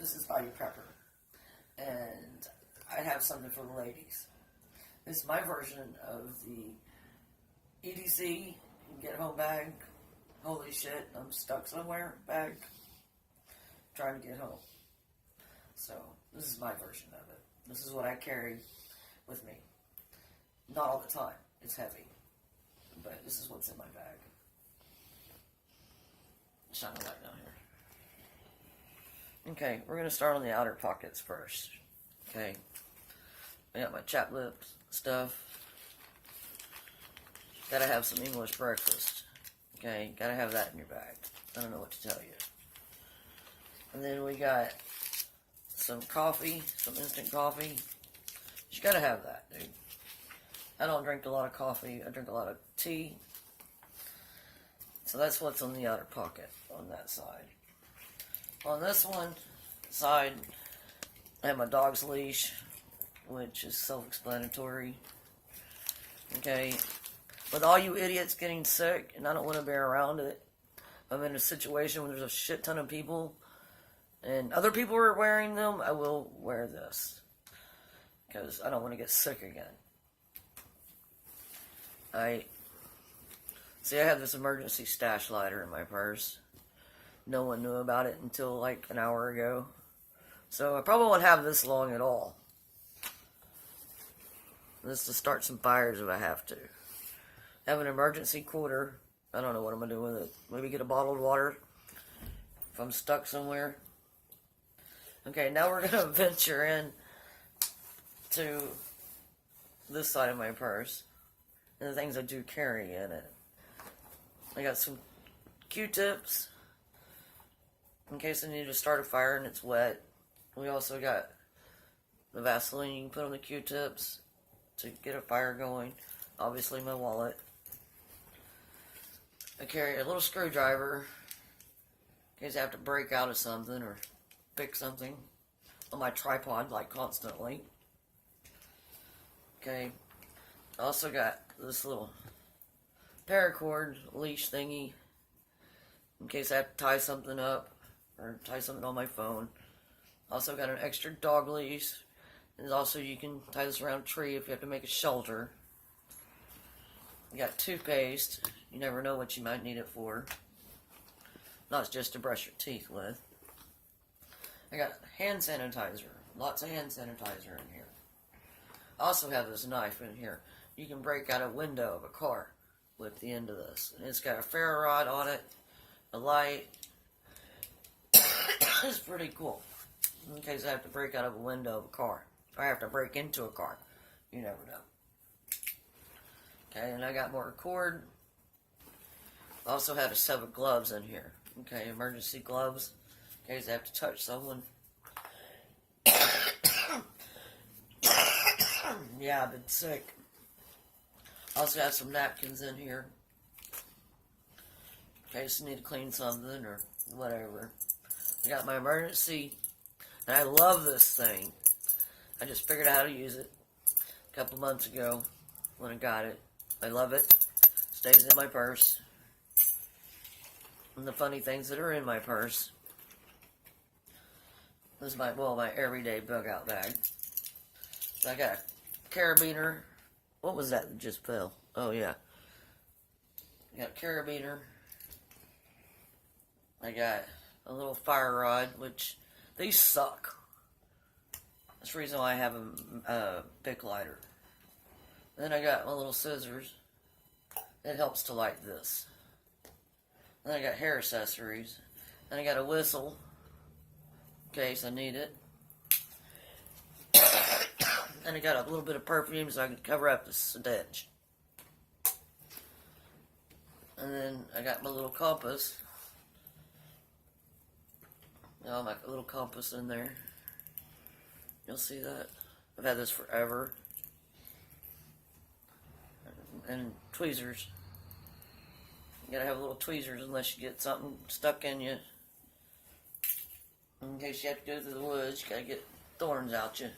This is Body Prepper, and I have something for the ladies. This is my version of the EDC, get home bag, holy shit, I'm stuck somewhere, bag, trying to get home. So, this is my version of it. This is what I carry with me. Not all the time, it's heavy, but this is what's in my bag. Shine a light down here. Okay, we're going to start on the outer pockets first. Okay, I got my chap lips stuff. Gotta have some English breakfast. Okay, gotta have that in your bag. I don't know what to tell you. And then we got some coffee, some instant coffee. You gotta have that, dude. I don't drink a lot of coffee, I drink a lot of tea. So that's what's on the outer pocket on that side. On this one side, I have my dog's leash, which is self-explanatory. Okay, with all you idiots getting sick, and I don't want to be around it, I'm in a situation where there's a shit ton of people, and other people are wearing them, I will wear this, because I don't want to get sick again. I have this emergency stash lighter in my purse. No one knew about it until like an hour ago. So I probably won't have this long at all. This to start some fires if I have to. Have an emergency quarter. I don't know what I'm going to do with it. Maybe get a bottled water if I'm stuck somewhere. Okay, now we're going to venture in to this side of my purse. And the things I do carry in it. I got some Q-tips in case I need to start a fire and it's wet. We also got the Vaseline you can put on the Q-tips to get a fire going. Obviously my wallet. I carry a little screwdriver in case I have to break out of something or fix something on my tripod like constantly. Okay. I also got this little paracord leash thingy in case I have to tie something up or tie something on my phone. Also got an extra dog leash, and also you can tie this around a tree if you have to make a shelter. You got toothpaste. You never know what you might need it for. Not just to brush your teeth with. I got hand sanitizer. Lots of hand sanitizer in here. I also have this knife in here. You can break out a window of a car with the end of this. And it's got a ferro rod on it, a light. It's pretty cool. In case I have to break out of a window of a car. Or I have to break into a car. You never know. Okay, and I got more cord. I also had a set of gloves in here. Okay, emergency gloves. In case I have to touch someone. Yeah, I've been sick. Also got some napkins in here. In case I need to clean something or whatever. I got my emergency, and I love this thing. I just figured out how to use it a couple months ago when I got it. I love it. Stays in my purse. And the funny things that are in my purse. This is my everyday bug out bag. So I got a carabiner. What was that just fell? Oh yeah. I got a carabiner. I got a little fire rod, which these suck. That's the reason why I have a Bic lighter. Then I got my little scissors. It helps to light this. Then I got hair accessories. Then I got a whistle in case I need it. And I got a little bit of perfume so I can cover up the stench. And then I got my little compass. My little compass in there. You'll see that. I've had this forever. And tweezers. You gotta have little tweezers unless you get something stuck in you. In case you have to go through the woods, you gotta get thorns out you.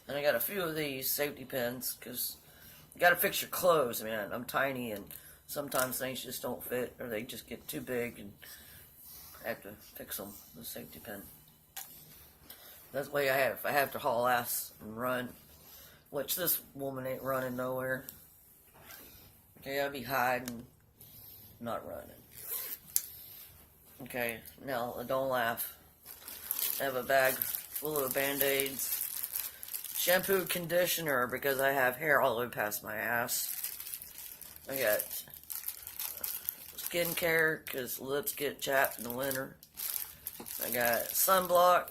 And I got a few of these safety pins, because you got to fix your clothes, man. I'm tiny, and sometimes things just don't fit, or they just get too big, and I have to fix them with a safety pin. That way if I have to haul ass and run, which this woman ain't running nowhere. Okay, I'll be hiding, not running. Okay, now don't laugh. I have a bag full of Band-Aids, shampoo, conditioner, because I have hair all the way past my ass. I got skincare, because lips get chapped in the winter. I got sunblock,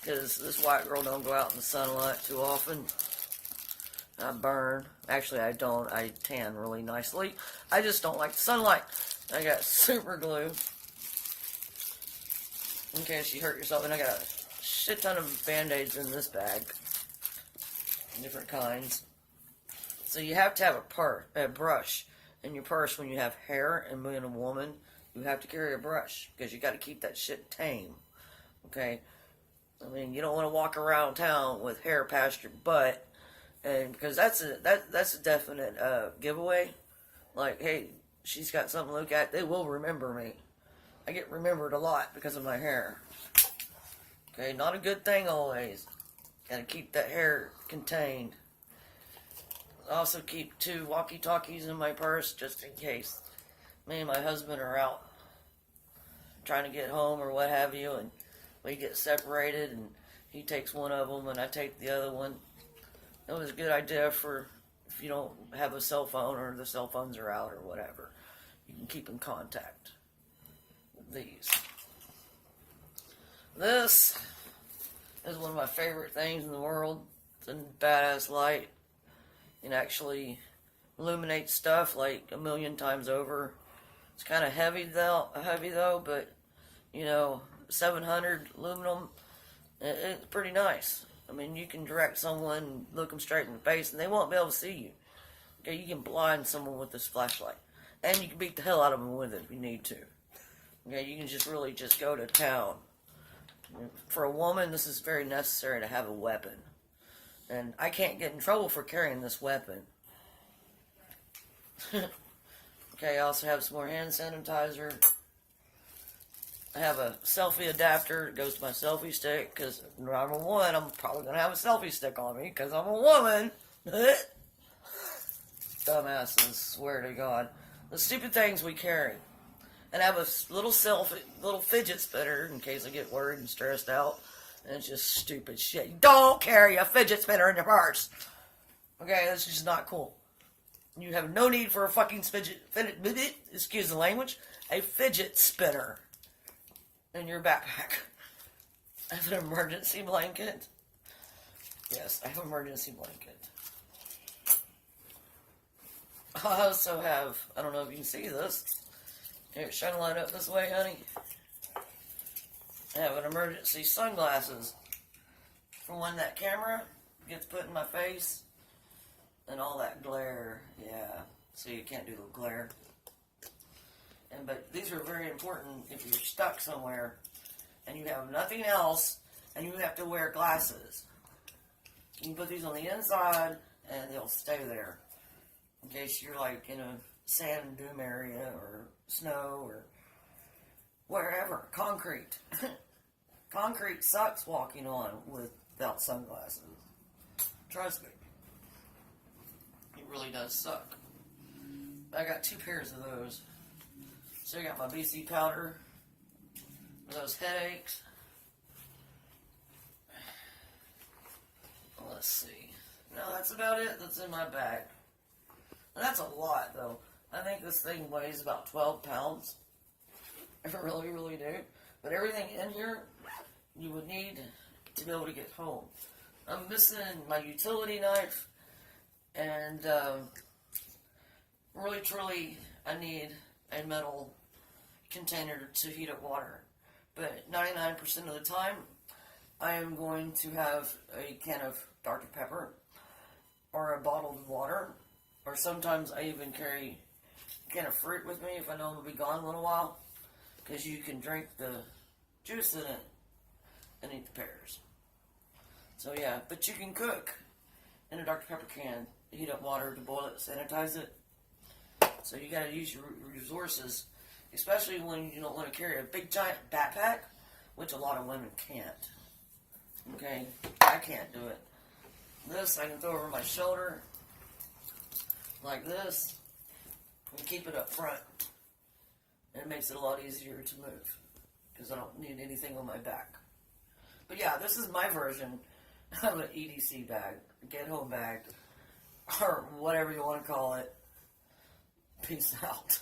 because this white girl don't go out in the sunlight too often. I burn. Actually, I don't. I tan really nicely. I just don't like the sunlight. I got super glue in case you hurt yourself. And I got a shit ton of Band-Aids in this bag. Different kinds. So you have to have a brush in your purse when you have hair, and being a woman, you have to carry a brush because you got to keep that shit tame. Okay? I mean, you don't want to walk around town with hair past your butt. And because that's a definite giveaway. Like, hey, she's got something to look at. They will remember me. I get remembered a lot because of my hair. Okay, not a good thing always. Gotta keep that hair contained. Also keep 2 walkie-talkies in my purse just in case me and my husband are out trying to get home or what have you, and we get separated, and he takes one of them and I take the other one. It was a good idea for if you don't have a cell phone or the cell phones are out or whatever. You can keep in contact with these. This is one of my favorite things in the world. It's a badass light. You can actually illuminate stuff like a million times over. It's kind of heavy though, but you know, 700 aluminum, it's pretty nice. I mean, you can direct someone, look them straight in the face, and they won't be able to see you. Okay, you can blind someone with this flashlight. And you can beat the hell out of them with it if you need to. Okay, you can just really just go to town. For a woman, this is very necessary to have a weapon. And I can't get in trouble for carrying this weapon. Okay, I also have some more hand sanitizer. I have a selfie adapter that goes to my selfie stick, because number one, I'm probably going to have a selfie stick on me, because I'm a woman. Dumbasses, swear to God. The stupid things we carry. And I have a little fidget spinner, in case I get worried and stressed out. And it's just stupid shit. You don't carry a fidget spinner in your purse. Okay, that's just not cool. You have no need for a fucking excuse the language, a fidget spinner in your backpack. I have an emergency blanket. Yes, I have an emergency blanket. I also have, I don't know if you can see this. Here, shine a light up this way, honey. I have an emergency sunglasses for when that camera gets put in my face and all that glare. Yeah, so you can't do the glare. But these are very important if you're stuck somewhere and you have nothing else and you have to wear glasses. You can put these on the inside and they'll stay there in case you're like in a sand and dune area or snow or wherever. Concrete. Concrete sucks walking on without sunglasses. Trust me. It really does suck. I got 2 pairs of those. So I got my BC powder for those headaches. Let's see. No, that's about it that's in my bag. And that's a lot, though. I think this thing weighs about 12 pounds. I really, really do. But everything in here, you would need to be able to get home. I'm missing my utility knife. And, really, truly, I need a metal container to heat up water. But 99% of the time, I am going to have a can of Dr. Pepper or a bottled water, or sometimes I even carry a can of fruit with me if I know I'm going to be gone a little while, because you can drink the juice in it and eat the pears. So yeah, but you can cook in a Dr. Pepper can, heat up water to boil it, sanitize it. So you got to use your resources, especially when you don't want to carry a big giant backpack, which a lot of women can't. Okay, I can't do it. This I can throw over my shoulder like this and keep it up front. And it makes it a lot easier to move because I don't need anything on my back. But yeah, this is my version of an EDC bag, get home bag, or whatever you want to call it. Peace out.